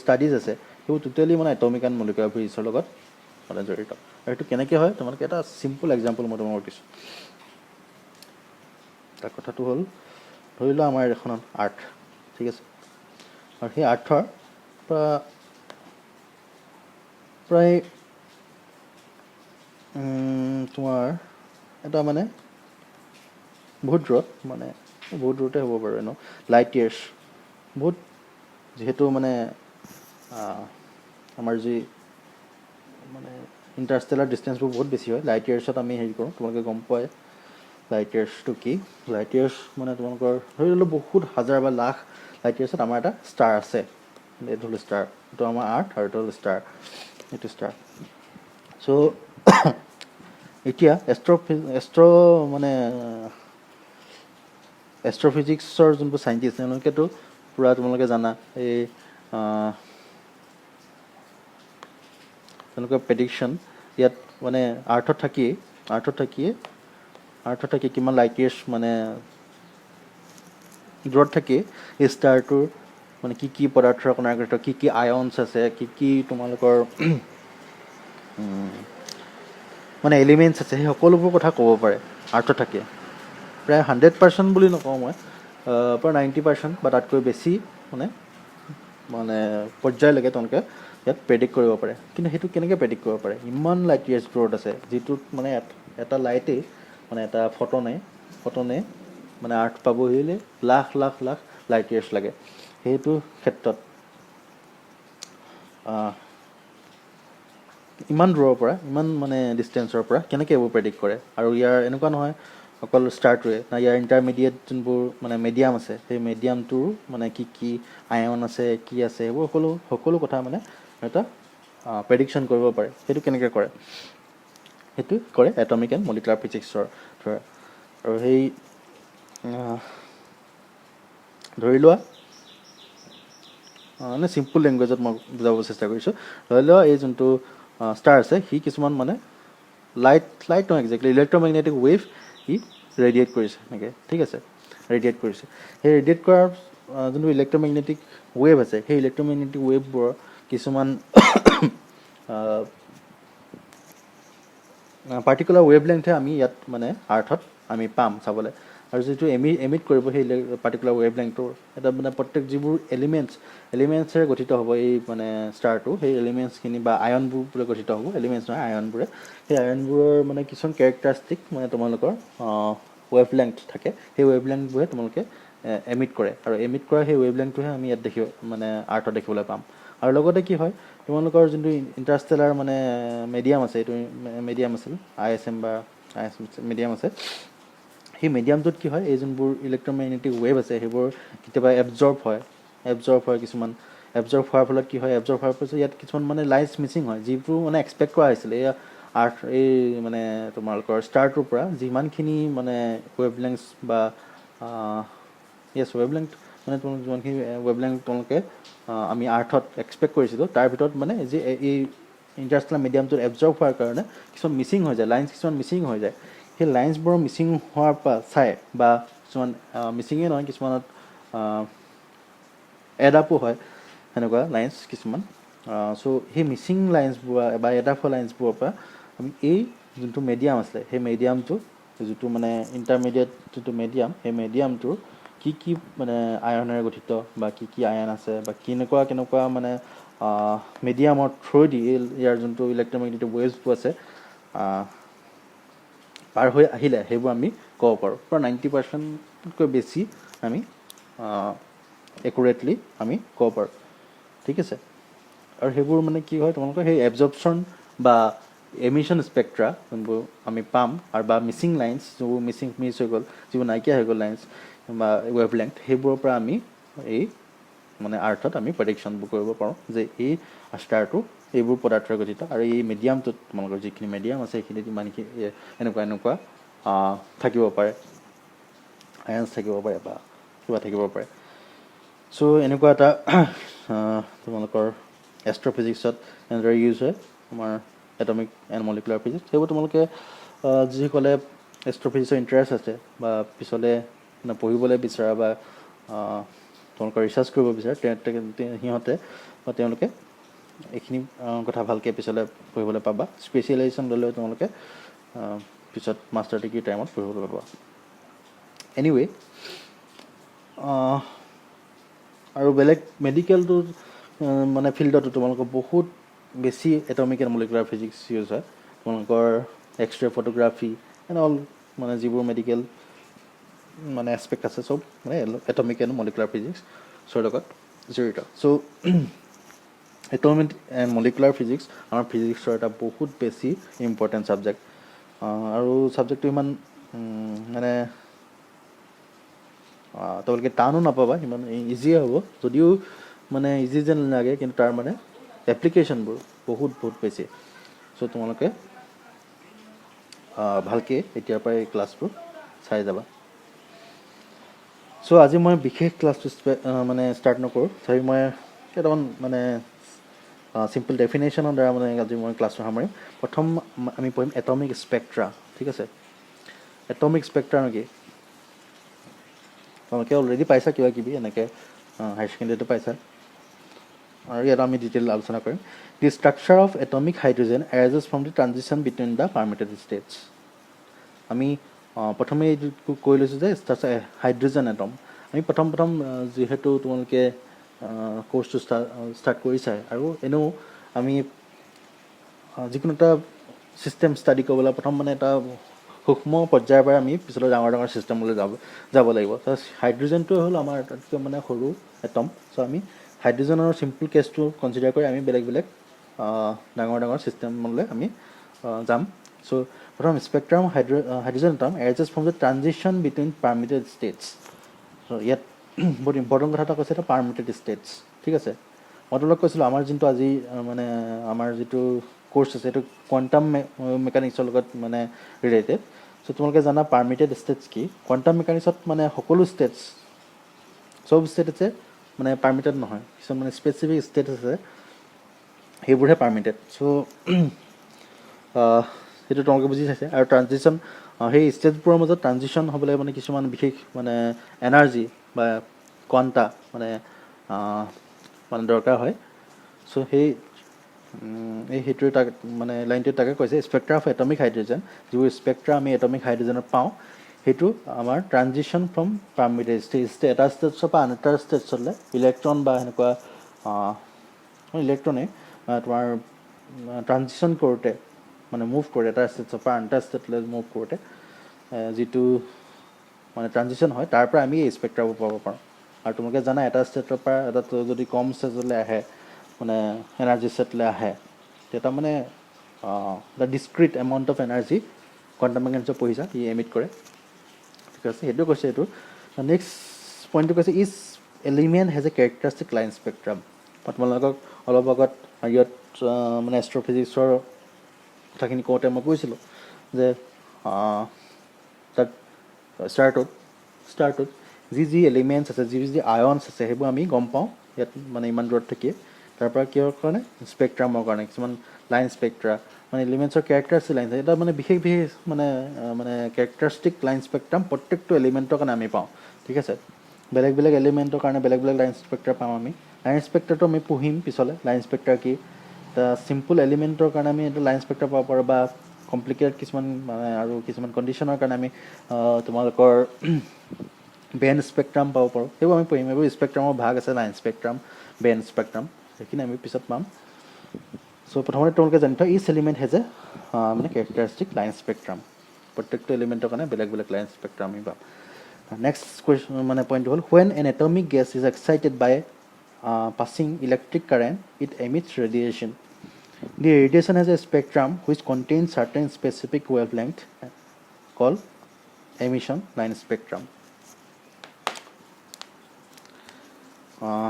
ষ্টাডিজ আছে, সেইবোৰ টোটেলি মানে এটমিক এণ্ড মলিকুলাৰ ফিজিক্সৰ লগত মানে জড়িত। আৰু সেইটো কেনেকৈ হয়, তোমালোকে এটা চিম্পল এক্সাম্পল মই তোমাক দিছোঁ। তাৰ কথাটো হ'ল, ধৰি লোৱা আমাৰ এখন আৰ্থ, ঠিক আছে, আৰু সেই আৰ্থৰ পৰা প্ৰায় তোমাৰ এটা মানে বহুত দূৰত, মানে বহুত দূৰতে হ'ব বাৰু এনেও, লাইট ইয়েৰ্ছ, বহুত যিহেতু মানে আমাৰ যি মানে ইণ্টাৰষ্টেলাৰ ডিষ্টেঞ্চবোৰ বহুত বেছি হয়, লাইট ইয়েৰ্ছত আমি হেৰি কৰোঁ, তোমালোকে গম পোৱাই লাইট ইয়েৰ্ছটো কি। লাইট ইয়েৰ্ছ মানে তোমালোকৰ ধৰি ললোঁ বহুত হাজাৰ বা লাখ লাইট ইয়েৰ্ছত আমাৰ এটা ষ্টাৰ আছে, এইটো হ'ল ষ্টাৰ, এইটো আমাৰ আৰ্থ আৰু এইটো হ'ল ষ্টাৰ, এইটো ষ্টাৰ। চ' এতিয়া মানে এষ্ট্ৰফিজিক্সৰ যোনবোৰ চাইণ্টিষ্ট তেওঁলোকেতো পূৰা তোমালোকে জানা এই তেওঁলোকৰ প্ৰেডিকশ্যন ইয়াত মানে আৰ্থত থাকি কিমান লাইট ইয়েৰ্ছ মানে দূৰত থাকি এই ষ্টাৰটোৰ মানে কি পদাৰ্থৰ কণাৰ গঠিত, কি আয়নছ আছে, কি তোমালোকৰ মানে এলিমেণ্টছ আছে, সেই সকলোবোৰ কথা ক'ব পাৰে আৰ্থত থাকে। প্ৰায় 100% বুলি নকওঁ মই, প্ৰায় 90% বা তাতকৈ বেছি মানে পৰ্যায়লৈকে তেওঁলোকে ইয়াত প্ৰেডিক্ট কৰিব পাৰে। কিন্তু সেইটো কেনেকৈ প্ৰেডিক্ট কৰিব পাৰে? ইমান লাইট ইয়েৰ্ছ দূৰত আছে, যিটোত মানে এটা লাইটেই মানে এটা ফটনে মানে আৰ্থ পাবহিলে লাখ লাইট ইয়েৰ্ছ লাগে। সেইটো ক্ষেত্ৰত ইমান দূৰৰ পৰা, ইমান মানে ডিষ্টেঞ্চৰ পৰা কেনেকৈ এইবোৰ প্ৰেডিক্ট কৰে? আৰু ইয়াৰ এনেকুৱা নহয় অকল ষ্টাৰটোৱে, ইয়াৰ ইণ্টাৰমিডিয়েট যোনবোৰ মানে মিডিয়াম আছে, সেই মিডিয়ামটোৰ মানে কি আয়ন আছে, কি আছে, সেইবোৰ সকলো কথা মানে এটা প্ৰেডিকশ্যন কৰিব পাৰে। সেইটো কেনেকৈ কৰে? সেইটো কৰে এটমিক এণ্ড মলিকুলাৰ ফিজিক্সৰ দ্বাৰা। আৰু সেই ধৰি লোৱা মানে চিম্পুল লেংগুৱেজত মই বুজাব চেষ্টা কৰিছোঁ। ধৰি লোৱা এই যোনটো ষ্টাৰ আছে, সি কিছুমান মানে লাইট নহয় একজেক্টলি, ইলেক্ট্ৰমেগনেটিক ৱেভ সি ৰেডিয়েট কৰিছে এনেকৈ, ঠিক আছে, ৰেডিয়েট কৰিছে। সেই ৰেডিয়েট কৰাৰ যোনটো ইলেক্ট্ৰমেগনেটিক ৱেভ আছে, সেই ইলেক্ট্ৰমেগনেটিক ৱেভবোৰৰ কিছুমান পাৰ্টিকুলাৰ ৱেভ লেংথে আমি ইয়াত মানে আৰ্থত আমি পাম চাবলৈ। আৰু যিটো এমিট কৰিব সেই পাৰ্টিকুলাৰ ৱেভ লেংথটোৰ এটা মানে প্ৰত্যেক যিবোৰ এলিমেণ্টছেৰে গঠিত হ'ব এই মানে ষ্টাৰটো, সেই এলিমেণ্টছখিনি বা আয়নবোৰে গঠিত হ'ব, এলিমেণ্টছ নহয় আয়নবোৰে, সেই আয়নবোৰৰ মানে কিছুমান কেৰেক্টাৰিষ্টিক মানে তোমালোকৰ ৱেভ লেংথ থাকে। সেই ৱেভ লেংথবোৰে তোমালোকে এমিট কৰে, আৰু এমিট কৰা সেই ৱেভ লেংথটোহে আমি ইয়াত মানে আৰ্থত দেখিবলৈ পাম। আৰু লগতে কি হয়, তোমালোকৰ যোনটো ইণ্টাৰষ্টেলাৰ মানে মিডিয়াম আছে, এইটো মিডিয়াম আছিল ISM মিডিয়াম আছে, সেই মিডিয়ামটোত কি হয়, এই যোনবোৰ ইলেক্ট্ৰমেগনেটিক ৱেভ আছে সেইবোৰ কেতিয়াবা এবজৰ্ব হয় কিছুমান। এবজৰ্ব হোৱাৰ ফলত কি হয়, এবজৰ্ব হোৱাৰ পিছত ইয়াত কিছুমান মানে লাইটছ মিচিং হয়, যিবোৰ মানে এক্সপেক্ট কৰা হৈছিলে এই মানে তোমালোকৰ ষ্টাৰটোৰ পৰা যিমানখিনি মানে ৱেভ লেংথ বা ৱেভ লেংথ মানে যিমানখিনি ৱেভ লেংথ তোমালোকে আমি আৰ্থত এক্সপেক্ট কৰিছিলোঁ, তাৰ ভিতৰত মানে যে এই ইণ্টাৰষ্টেলাৰ মিডিয়ামটোত এবজৰ্ব হোৱাৰ কাৰণে কিছুমান মিচিং হৈ যায়, লাইন্স কিছুমান মিচিং হৈ যায়। সেই লাইন্সবোৰ মিচিং হোৱাৰ পৰা বা কিছুমান মিচিঙেই নহয়, কিছুমানত এড আপো হয় সেনেকুৱা লাইন্স কিছুমান। চ' সেই মিচিং লাইন্সবোৰ বা এড আপ হোৱা লাইন্সবোৰৰ পৰা আমি এই যোনটো মিডিয়াম আছিলে, সেই মিডিয়ামটো যিটো মানে ইণ্টাৰমিডিয়েট যিটো মিডিয়াম, সেই মিডিয়ামটোৰ কি মানে আয়নেৰে গঠিত বা কি আয়ন আছে বা কেনেকুৱা মানে মিডিয়ামৰ থ্ৰুদি ইয়াৰ যোনটো ইলেক্ট্ৰমেগনেটিক ৱেভছবোৰ আছে পাৰ হৈ আহিলে সেইবোৰ আমি ক'ব পাৰোঁ। প্ৰায় 90%তকৈ বেছি আমি একুৰেটলি আমি ক'ব পাৰোঁ, ঠিক আছে। আৰু সেইবোৰ মানে কি হয়, তোমালোকৰ সেই এবজৰ্পশ্যন বা এমিশ্যন স্পেক্ট্ৰা যোনবোৰ আমি পাম, আৰু বা মিচিং লাইন্স যোনবোৰ মিছ হৈ গ'ল, যিবোৰ নাইকিয়া হৈ গ'ল লাইন্স বা ৱেভ লেংথ, সেইবোৰৰ পৰা আমি এই মানে আৰ্থত আমি প্ৰেডিকশ্যনবোৰ কৰিব পাৰোঁ যে এই ষ্টাৰটো এইবোৰ পদাৰ্থৰে গঠিত, আৰু এই মিডিয়ামটোত তোমালোকৰ যিখিনি মিডিয়াম আছে সেইখিনিত ইমানখিনি এনেকুৱা থাকিব পাৰে, আয়নছ থাকিব পাৰে বা কিবা থাকিব পাৰে। চ' এনেকুৱা এটা তোমালোকৰ এষ্ট্ৰফিজিক্সত এনেদৰে ইউজ হয় আমাৰ এটমিক এণ্ড মলিকুলাৰ ফিজিক্স। সেইবোৰ তোমালোকে যিসকলে এষ্ট্ৰফিজিক্সৰ ইণ্টাৰেষ্ট আছে বা পিছলৈ মানে পঢ়িবলৈ বিচৰা বা তেওঁলোকে ৰিচাৰ্চ কৰিব বিচাৰে, সিহঁতে বা তেওঁলোকে এইখিনি কথা ভালকৈ পিছলৈ পঢ়িবলৈ পাবা। স্পেচিয়েলাইজেশ্যন ল'লেও তোমালোকে পিছত মাষ্টাৰ ডিগ্ৰী টাইমত পঢ়িবলৈ পাবা। এনিৱে, আৰু বেলেগ মেডিকেলটো মানে ফিল্ডতো তোমালোকৰ বহুত বেছি atomic and molecular physics use হয়। তোমালোকৰ এক্সৰে ফটোগ্ৰাফী এণ্ড অল মানে যিবোৰ মেডিকেল মানে এছপেক্ট আছে চব মানে এটমিক এণ্ড মলিকুলাৰ ফিজিক্সৰ লগত জড়িত। চ' এটমিক এণ্ড মলিকুলাৰ ফিজিক্স আমাৰ ফিজিক্সৰ এটা বহুত বেছি ইম্পৰ্টেণ্ট ছাবজেক্ট। আৰু ছাবজেক্টটো ইমান মানে তোমালোকে টানো নাপাবা, ইমান ইজিয়ে হ'ব, যদিও মানে ইজি যেন লাগে, কিন্তু তাৰ মানে এপ্লিকেশ্যনবোৰ বহুত বেছি। চ' তোমালোকে ভালকৈ এতিয়াৰ পৰাই ক্লাছবোৰ চাই যাবা চ' আজি মই বিশেষ ক্লাছটো মানে ষ্টাৰ্ট নকৰোঁ চাৰি মই কেইটামান মানে চিম্পল ডেফিনেশ্যনৰ দ্বাৰা মানে আজি মই ক্লাছটো সামৰিম প্ৰথম আমি পঢ়িম এটমিক স্পেক্ট্ৰা ঠিক আছে এটমিক স্পেক্ট্ৰানো কি তোমালোকে অলৰেডি পাইছা কিবা কিবি এনেকৈ হায়াৰ ছেকেণ্ডেৰীটো পাইছা আৰু ইয়াত আমি ডিটেইল আলোচনা কৰিম the structure of atomic hydrogen arises from the transition between the permitted states আমি প্ৰথমে এইটো কৈ লৈছোঁ যে হাইড্ৰজেন এটম আমি প্ৰথম যিহেতু তোমালোকে কোৰ্চটো ষ্টাৰ্ট কৰিছাই আৰু এনেও আমি যিকোনো এটা ছিষ্টেম ষ্টাডি কৰিবলৈ প্ৰথম মানে এটা সূক্ষ্ম পৰ্যায়ৰ পৰা আমি পিছলৈ ডাঙৰ ডাঙৰ ছিষ্টেমলৈ যাব লাগিব হাইড্ৰজেনটো হ'ল আমাৰ আটাইতকৈ মানে সৰু এটম চ' আমি হাইড্ৰজেনৰ চিম্পল কেছটো কনচিডাৰ কৰি আমি বেলেগ বেলেগ ডাঙৰ ডাঙৰ ছিষ্টেমলৈ আমি যাম চ' প্ৰথম spectrum hydrogen atom arises from the transition between permitted states so' ইয়াত বহুত ইম্পৰ্টেণ্ট কথা এটা কৈছে এটা পাৰ্মিটেড ষ্টেটছ ঠিক আছে মই তোমালোক কৈছিলোঁ আমাৰ যোনটো আজি মানে আমাৰ যিটো কোৰ্চ আছে সেইটো কোৱাণ্টাম মেকানিক্সৰ লগত মানে ৰিলেটেড চ' তোমালোকে জানা পাৰ্মিটেড ষ্টেটছ কি কোৱাণ্টাম মেকানিক্সত মানে সকলো ষ্টেটছ চব ষ্টেটছে মানে পাৰ্মিটেড নহয় কিছুমান মানে স্পেচিফিক ষ্টেট আছে সেইবোৰহে পাৰ্মিটেড চ' সেইটো তোমালোকে বুজি চাইছে আৰু ট্ৰানজিশ্যন সেই ষ্টেটবোৰৰ মাজত ট্ৰানজিশ্যন হ'বলৈ মানে কিছুমান বিশেষ মানে এনাৰ্জি বা কোৱাণ্টা মানে মানে দৰকাৰ হয় চ' সেইটোৱে তাক মানে লাইনটোৱে তাকে কৈছে স্পেক্ট্ৰা অফ এটমিক হাইড্ৰজেন যিবোৰ স্পেক্ট্ৰা আমি এটমিক হাইড্ৰজেনত পাওঁ সেইটো আমাৰ ট্ৰানজিশ্যন ফ্ৰম পাৰ্মিটেড এটা ষ্টেটছৰ পৰা আন এটা ষ্টেটছলৈ ইলেক্ট্ৰন বা সেনেকুৱা ইলেক্ট্ৰনে তোমাৰ ট্ৰানজিশ্যন কৰোঁতে মানে মুভ কৰে এটা ষ্টেটছৰ পৰা আন এটা ষ্টেটলৈ মুভ কৰোঁতে যিটো মানে ট্ৰানজিশ্যন হয় তাৰ পৰা আমি এই স্পেক্ট্ৰাবোৰ পাব পাৰোঁ আৰু তোমালোকে জানা এটা ষ্টেটৰ পৰা এটা যদি কম ষ্টেজলৈ আহে মানে এনাৰ্জি ষ্টেটলৈ আহে তেতিয়া মানে the discrete amount of energy quantum মেকানিক্সত পঢ়িছা ই এমিট কৰে ঠিক আছে সেইটোৱে কৈছে এইটো নেক্সট পইণ্টটো কৈছে is element has a characteristic line spectrum মই তোমালোকক অলপ আগত ইয়াত মানে এষ্ট্ৰ'ফিজিক্সৰ কথাখিনি কওঁতে মই কৈছিলোঁ যে তাত ষ্টাৰটোত যি এলিমেণ্টছ আছে যি আয়নছ আছে সেইবোৰ আমি গম পাওঁ ইয়াত মানে ইমান দূৰত থাকিয়ে তাৰ পৰা কিহৰ কাৰণে স্পেক্ট্ৰামৰ কাৰণে কিছুমান লাইন স্পেক্ট্ৰা মানে এলিমেণ্টছৰ কেৰেক্টাৰিষ্টিক লাইন এটা মানে বিশেষ মানে কেৰেক্টাৰিষ্টিক লাইন স্পেক্ট্ৰাম প্ৰত্যেকটো এলিমেণ্টৰ কাৰণে আমি পাওঁ ঠিক আছে বেলেগ বেলেগ এলিমেণ্টৰ কাৰণে বেলেগ বেলেগ লাইন স্পেক্ট্ৰা পাওঁ আমি লাইন স্পেক্ট্ৰাটো আমি পঢ়িম পিছলৈ লাইন স্পেক্ট্ৰা কি এটা চিম্পল এলিমেণ্টৰ কাৰণে আমি এটা লাইন স্পেক্ট্ৰা পাব পাৰোঁ বা কমপ্লিকেটেড কিছুমান মানে আৰু কিছুমান কণ্ডিশ্যনৰ কাৰণে আমি তোমালোকৰ বেণ্ড স্পেক্ট্ৰাম পাব পাৰোঁ সেইবোৰ আমি পঢ়িম এইবোৰ স্পেক্ট্ৰামৰ ভাগ আছে লাইন স্পেক্ট্ৰাম বেণ্ড স্পেক্ট্ৰাম সেইখিনি আমি পিছত পাম চ' প্ৰথমতে তোমালোকে জানি থোৱা ইচ এলিমেণ্ট হেজ এ মানে কেৰেক্টাৰিষ্টিক লাইন স্পেক্ট্ৰাম প্ৰত্যেকটো এলিমেণ্টৰ কাৰণে বেলেগ বেলেগ লাইন স্পেক্ট্ৰাম আমি পাম নেক্সট কুৱেশ্যন মানে পইণ্টটো হ'ল when an atomic gas is excited by passing electric current it emits radiation the radiation has a spectrum which contain certain specific wave length call emission line spectrum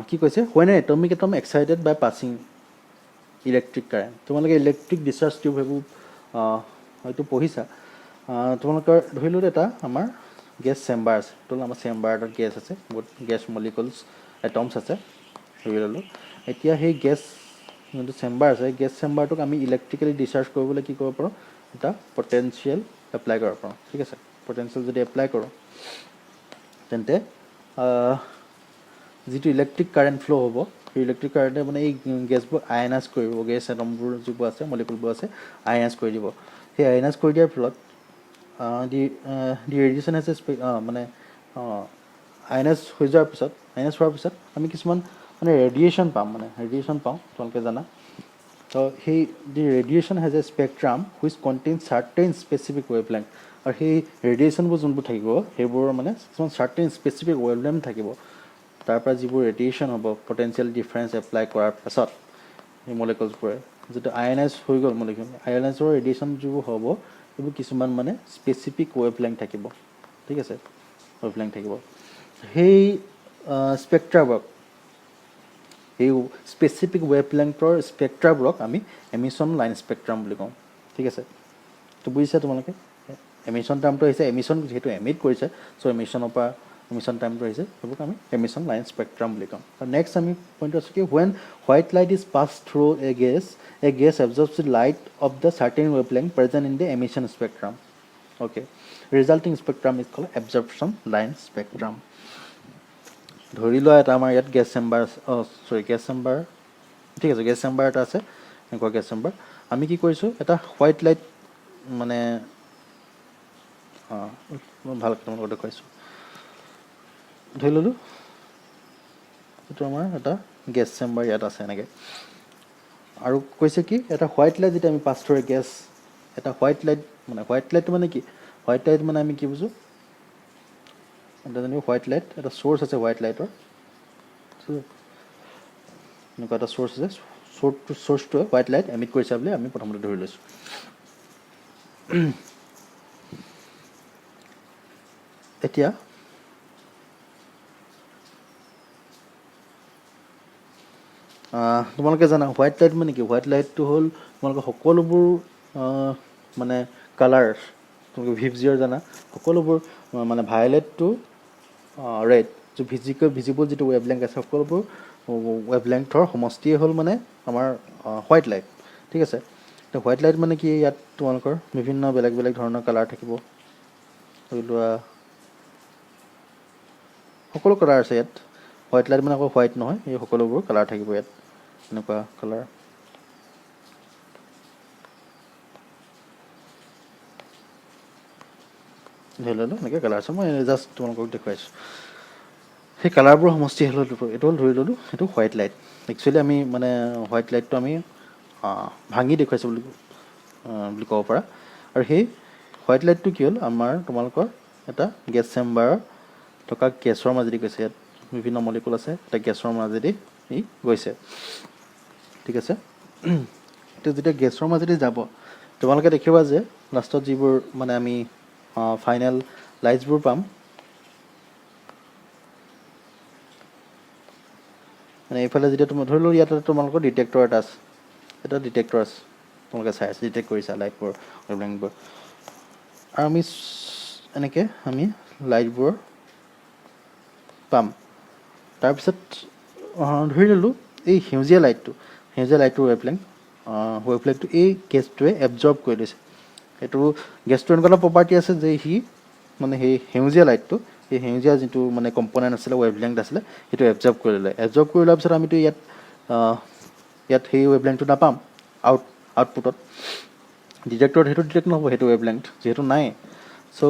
কি কৈছে when an atomic atom excited by passing electric current তোমালোকে electric discharge tube সেইবোৰ হয়তো পঢ়িছা তোমালোকৰ ধৰি লওক এটা আমাৰ গেছ চেম্বাৰ আছে ধৰি আমাৰ চেম্বাৰ এটাত গেছ আছে বহুত গেছ মলিকুলছ এটমছ আছে ধৰি ল'লোঁ এতিয়া সেই গেছ যোনটো চেম্বাৰ আছে গেছ চেম্বাৰটোক আমি ইলেক্ট্ৰিকেলি ডিচাৰ্জ কৰিবলৈ কি কৰিব পাৰোঁ এটা পটেঞ্চিয়েল এপ্লাই কৰিব পাৰোঁ ঠিক আছে পটেঞ্চিয়েল যদি এপ্লাই কৰোঁ তেন্তে যিটো ইলেক্ট্ৰিক কাৰেণ্ট ফ্ল' হ'ব সেই ইলেক্ট্ৰিক কাৰেণ্টে মানে এই গেছবোৰ আয়নাইজ কৰিব গেছ এটমবোৰ যিবোৰ আছে মলিকুলবোৰ আছে আয়নাইজ কৰি দিব সেই আয়নাইজ কৰি দিয়াৰ ফলত দি ৰেডিয়েশ্যন আছে মানে আয়নাইজ হৈ যোৱাৰ পিছত আয়নাইজ হোৱাৰ পিছত আমি কিছুমান মানে ৰেডিয়েশ্যন পাওঁ তোমালোকে জানা তো সেই the radiation has a spectrum which contain certain specific wave length আৰু সেই ৰেডিয়েশ্যনবোৰ যোনবোৰ থাকিব সেইবোৰৰ মানে কিছুমান চাৰ্টেইন স্পেচিফিক ৱেভ লেংথ থাকিব তাৰ পৰা যিবোৰ ৰেডিয়েশ্যন হ'ব পটেঞ্চিয়েল ডিফাৰেঞ্চ এপ্লাই কৰাৰ পাছত সেই মলিকুলছবোৰে যিটো আয়নাইজ হৈ গ'ল মলিকুল আয়নাইজৰ ৰেডিয়েশ্যন যিবোৰ হ'ব সেইবোৰ কিছুমান মানে স্পেচিফিক ৱেভ লেংথ থাকিব ঠিক আছে ৱেভ লেংথ থাকিব সেই স্পেক্ট্ৰাবোৰক সেই স্পেচিফিক ৱেভ লেংথৰ স্পেক্ট্ৰাবোৰক আমি এমিশ্যন লাইন স্পেক্ট্ৰাম বুলি কওঁ ঠিক আছে তো বুজিছা তোমালোকে এমিশ্যন টাৰ্মটো আহিছে এমিশ্যন যিহেতু এমিট কৰিছে চ' এমিশ্যন টাইমটো আহিছে সেইবোৰক আমি এমিশ্যন লাইন স্পেক্ট্ৰাম বুলি ক'ম আৰু নেক্সট আমি পইণ্টটো আছে কি when white light is pass through a gas absorbs the light of the certain wavelength present in the emission spectrum okay resulting spectrum is called absorption line spectrum ধৰি লোৱা এটা আমাৰ ইয়াত গেছ চেম্বাৰ ঠিক আছে গেছ চেম্বাৰ এটা আছে এনেকুৱা গেছ চেম্বাৰ আমি কি কৰিছোঁ এটা হোৱাইট লাইট মানে মই ভালকৈ তোমালোকক দেখুৱাইছোঁ ধৰি ল'লোঁ এইটো আমাৰ এটা গেছ চেম্বাৰ ইয়াত আছে এনেকৈ আৰু কৈছে কি এটা হোৱাইট লাইট যেতিয়া আমি পাছ থ্ৰু গেছ এটা হোৱাইট লাইটটো মানে কি হোৱাইট লাইট মানে আমি কি বুজোঁ এটা জানিব হোৱাইট লাইট এটা চ'ৰ্চ আছে হোৱাইট লাইটৰ এনেকুৱা এটা চ'ৰ্চ আছে চ'ৰ্চটোৱে হোৱাইট লাইট এমিট কৰিছে বুলি আমি প্ৰথমতে ধৰি লৈছোঁ এতিয়া তোমালোকে জানা হোৱাইট লাইট মানে কি হোৱাইট লাইটটো হ'ল তোমালোকে সকলোবোৰ মানে কালাৰ তোমালোকে ভিজিঅ'ৰ জানা সকলোবোৰ মানে ভায়লেট টু ৰেড ভিজিবল যিটো ৱেভলেংথ আছে সকলোবোৰ ৱেভলেংথৰ সমষ্টিয়ে হ'ল মানে আমাৰ হোৱাইট লাইট ঠিক আছে তো হোৱাইট লাইট মানে কি ইয়াত তোমালোকৰ বিভিন্ন বেলেগ বেলেগ ধৰণৰ কালাৰ থাকিব ধৰি লোৱা সকলো কালাৰ আছে ইয়াত হোৱাইট লাইট মানে আকৌ হোৱাইট নহয় এই সকলোবোৰ কালাৰ থাকিব ইয়াত এনেকুৱা কালাৰ ধৰি ল'লোঁ এনেকৈ কালাৰ আছে মই জাষ্ট তোমালোকক দেখুৱাইছোঁ সেই কালাৰবোৰ সমষ্টি হ'ল এইটো হ'ল ধৰি ল'লোঁ সেইটো হোৱাইট লাইট একচুৱেলি আমি মানে হোৱাইট লাইটটো আমি ভাঙি দেখুৱাইছোঁ বুলি ক'ব পাৰা আৰু সেই হোৱাইট লাইটটো কি হ'ল আমাৰ তোমালোকৰ এটা গেছ চেম্বাৰৰ থকা গেছৰ মাজেদি গৈছে ইয়াত বিভিন্ন মলিকুল আছে এটা গেছৰ মাজেদি ই গৈছে ঠিক আছে এতিয়া যেতিয়া গেছৰ মাজেদি যাব তোমালোকে দেখিবা যে লাষ্টত যিবোৰ মানে আমি ফাইনেল লাইটছবোৰ পাম মানে এইফালে যেতিয়া তোমাৰ ধৰি লওঁ ইয়াতে তোমালোকৰ ডিটেক্টৰ এটা আছে তোমালোকে চাই আছে ডিটেক্ট কৰিছা লাইটবোৰ ৱেভলেংথবোৰ আৰু আমি এনেকৈ আমি লাইটবোৰ পাম তাৰপিছত ধৰি ল'লোঁ এই সেউজীয়া লাইটটোৰ ৱেভলেংথটো এই গেছটোৱে এবজৰ্ব কৰি লৈছে সেইটো গেছটোৰ এনেকুৱা এটা প্ৰপাৰ্টি আছে যে সি মানে সেই সেউজীয়া লাইটটো এই সেউজীয়া যিটো মানে কম্পনেণ্ট আছিলে ৱেভলেংথ আছিলে সেইটো এবজৰ্ব কৰি লোৱাৰ পিছত আমিতো ইয়াত সেই ৱেভলেংথটো নাপাম আউটপুটত ডিটেক্টৰত সেইটো ডিটেক্ট নহ'ব সেইটো ৱেভলেংথ যিহেতু নাই চ'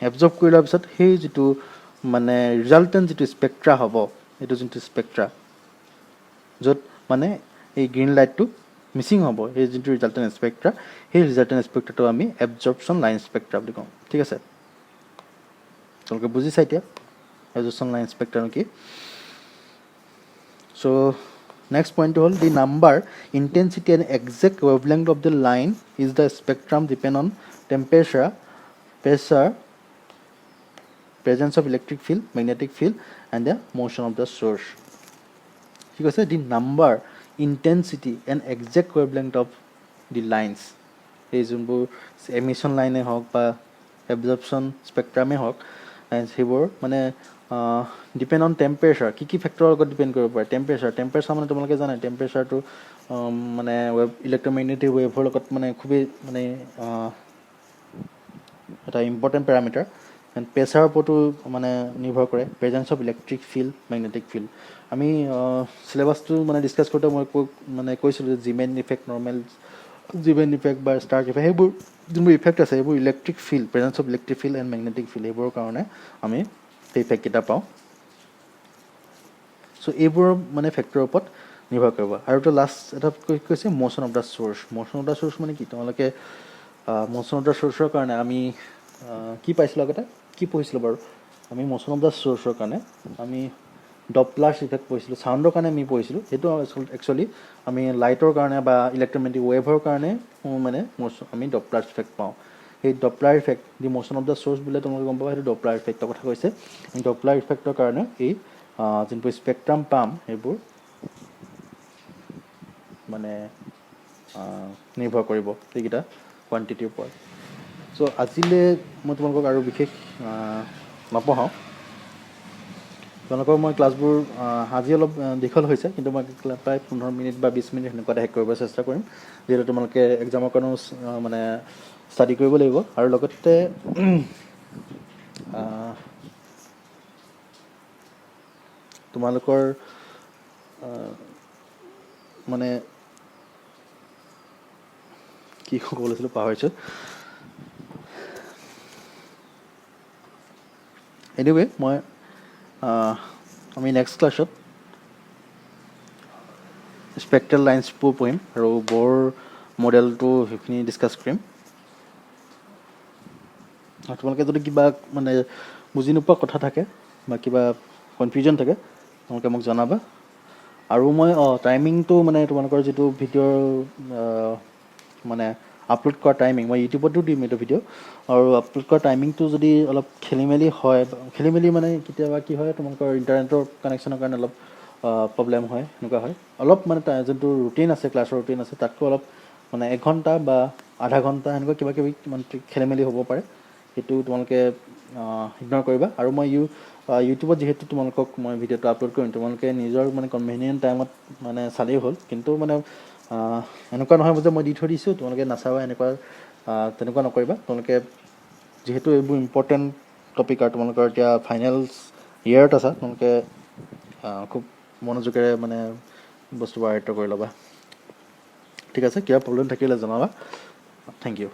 এবজৰ্ব কৰি লোৱাৰ পিছত সেই যিটো মানে ৰিজাল্টেণ্ট যিটো স্পেক্ট্ৰা হ'ব এইটো যোনটো স্পেক্ট্ৰা য'ত মানে এই গ্ৰীণ লাইটটো মিচিং হ'ব সেই যোনটো ৰিজাল্টেণ্ট স্পেক্ট্ৰা সেই ৰিজাল্টেণ্ট স্পেক্ট্ৰাটো আমি এবজৰ্পশ্যন লাইন স্পেক্ট্ৰা বুলি কওঁ ঠিক আছে তোমালোকে বুজিছা এতিয়া এবজৰ্পশ্যন লাইন স্পেক্ট্ৰানো কি চ' নেক্সট পইণ্টটো হ'ল the number intensity and exact wavelength of the line is the spectrum depend on temperature pressure presence of electric field, magnetic field and the motion of the source. ঠিক আছে the number, intensity and exact wavelength of the lines এই যোনবোৰ emission লাইনে হওক বা absorption স্পেক্ট্ৰামেই হওক সেইবোৰ মানে ডিপেণ্ড অন টেম্পাৰেচাৰ কি ফেক্টৰৰ লগত ডিপেণ্ড কৰিব পাৰে টেম্পাৰেচাৰ মানে তোমালোকে জানে টেম্পাৰেচাৰটো মানে ইলেক্ট্ৰমেগনেটিক ৱেভৰ লগত মানে খুবেই মানে এটা ইম্পৰ্টেণ্ট পেৰামিটাৰ এণ্ড প্ৰেছাৰৰ ওপৰতো মানে নিৰ্ভৰ কৰে presence of electric field magnetic field আমি চিলেবাছটো মানে ডিছকাছ কৰোঁতে মই কৈছিলোঁ যে Jimin effect normal Jimin effect বা ষ্টাৰ্ক ইফেক্ট সেইবোৰ যোনবোৰ ইফেক্ট আছে সেইবোৰ electric field presence of electric field and magnetic field এইবোৰৰ কাৰণে আমি সেই ইফেক্টকেইটা পাওঁ চ' এইবোৰৰ মানে ফেক্টৰৰ ওপৰত নিৰ্ভৰ কৰিব আৰু তো লাষ্ট এটা কৈছে ম'শ্যন অফ দ্য চ'ৰ্চ মানে কি তোমালোকে ম'শ্যন অফ দ্য চ'ৰ্চৰ কাৰণে আমি কি পাইছিলোঁ আগতে কি পঢ়িছিলোঁ বাৰু আমি ম'শ্যন অফ দ্য চ'ৰ্চৰ কাৰণে আমি ডপলাৰ্ছ ইফেক্ট পঢ়িছিলোঁ চাউণ্ডৰ কাৰণে আমি পঢ়িছিলোঁ সেইটো একচুৱেলি আমি লাইটৰ কাৰণে বা ইলেক্ট্ৰমেগনেটিক ৱেভৰ কাৰণে মানে আমি ডপলাৰ্ছ ইফেক্ট পাওঁ সেই Doppler effect the motion of the source বুলিলে তোমালোকে গম পাবা সেইটো ডপলাৰ ইফেক্টৰ কথা কৈছে ডপলাৰ ইফেক্টৰ কাৰণে এই যোনবোৰ স্পেক্ট্ৰাম পাম সেইবোৰ মানে নিৰ্ভৰ কৰিব এইকেইটা কোৱান্টিটিৰ ওপৰত চ' আজিলৈ মই তোমালোকক আৰু বিশেষ নপঢ়াওঁ। তোমালোকৰ মই ক্লাছবোৰ আজি অলপ দীঘল হৈছে, কিন্তু মই প্ৰায় 15 মিনিট বা 20 মিনিট সেনেকুৱাতে শেষ কৰিব চেষ্টা কৰিম, যিহেতু তোমালোকে এক্সামৰ কাৰণেও মানে ষ্টাডি কৰিব লাগিব। আৰু লগতে তোমালোকৰ মানে কি ক'ব লৈছিলোঁ পাহৰিছোঁ। এনিৱে মই আমি নেক্সট ক্লাছত স্পেক্ট্ৰেল লাইন্সবোৰ পঢ়িম আৰু বৰ মডেলটো সেইখিনি ডিছকাছ কৰিম। তোমালোকে যদি কিবা মানে বুজি নোপোৱা কথা থাকে বা কিবা কনফিউজন থাকে তোমালোকে মোক জনাবা। আৰু মই টাইমিংটো মানে তোমালোকৰ যিটো ভিডিঅ'ৰ মানে আপলোড কৰা টাইমিং মই ইউটিউবতো দিম এইটো ভিডিঅ', আৰু আপলোড কৰা টাইমিংটো যদি অলপ খেলি মেলি হয়, খেলি মেলি মানে কেতিয়াবা কি হয় তোমালোকৰ ইণ্টাৰনেটৰ কানেকশ্যনৰ কাৰণে অলপ প্ৰব্লেম হয়, এনেকুৱা হয়। অলপ মানে যোনটো ৰুটিন আছে, ক্লাছৰ ৰুটিন আছে, তাতকৈ অলপ মানে 1 ঘণ্টা বা আধা ঘণ্টা এনেকুৱা কিবা কিবি মানে খেলি মেলি হ'ব পাৰে, সেইটো তোমালোকে ইগন'ৰ কৰিবা। আৰু মই ইউটিউবত যিহেতু তোমালোকক মই ভিডিঅ'টো আপলোড কৰিম, তোমালোকে নিজৰ মানে কনভেনিয়েণ্ট টাইমত মানে চালেই হ'ল। কিন্তু মানে এনেকুৱা নহয় যে মই দি থৈ দিছোঁ তোমালোকে নাচাবা, তেনেকুৱা নকৰিবা। তোমালোকে যিহেতু এইবোৰ ইম্পৰ্টেণ্ট টপিক আৰু তোমালোকৰ এতিয়া ফাইনেলছ ইয়েৰত আছা, তোমালোকে খুব মনোযোগেৰে মানে বস্তুবোৰ আয়ত্ব কৰি ল'বা। ঠিক আছে, কিবা প্ৰব্লেম থাকিলে জনাবা। Thank U.